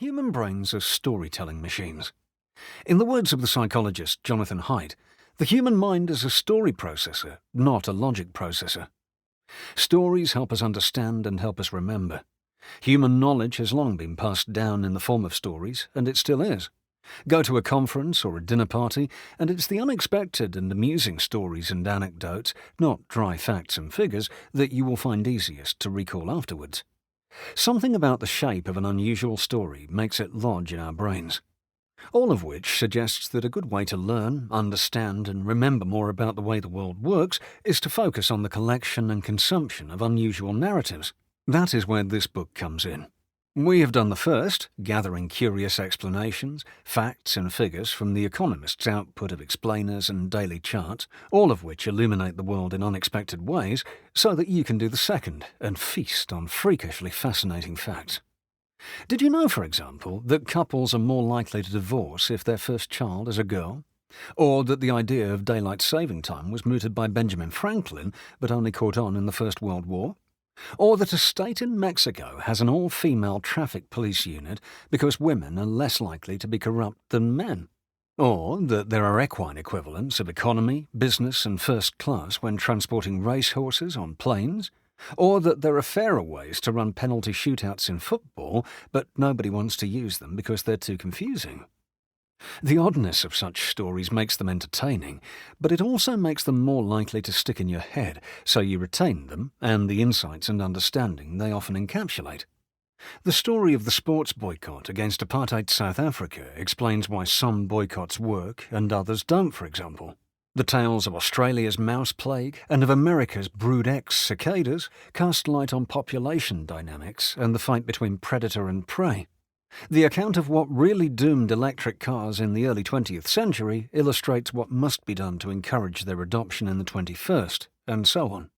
Human brains are storytelling machines. In the words of the psychologist Jonathan Haidt, the human mind is a story processor, not a logic processor. Stories help us understand and help us remember. Human knowledge has long been passed down in the form of stories, and it still is. Go to a conference or a dinner party, and it's the unexpected and amusing stories and anecdotes, not dry facts and figures, that you will find easiest to recall afterwards. Something about the shape of an unusual story makes it lodge in our brains. All of which suggests that a good way to learn, understand, and remember more about the way the world works is to focus on the collection and consumption of unusual narratives. That is where this book comes in. We have done the first, gathering curious explanations, facts and figures from the Economist's output of explainers and daily charts, all of which illuminate the world in unexpected ways, so that you can do the second and feast on freakishly fascinating facts. Did you know, for example, that couples are more likely to divorce if their first child is a girl? Or that the idea of daylight saving time was mooted by Benjamin Franklin but only caught on in the First World War? Or that a state in Mexico has an all-female traffic police unit because women are less likely to be corrupt than men? Or that there are equine equivalents of economy, business and first class when transporting racehorses on planes? Or that there are fairer ways to run penalty shootouts in football, but nobody wants to use them because they're too confusing? The oddness of such stories makes them entertaining, but it also makes them more likely to stick in your head, so you retain them and the insights and understanding they often encapsulate. The story of the sports boycott against apartheid South Africa explains why some boycotts work and others don't, for example. The tales of Australia's mouse plague and of America's Brood X cicadas cast light on population dynamics and the fight between predator and prey. The account of what really doomed electric cars in the early 20th century illustrates what must be done to encourage their adoption in the 21st, and so on.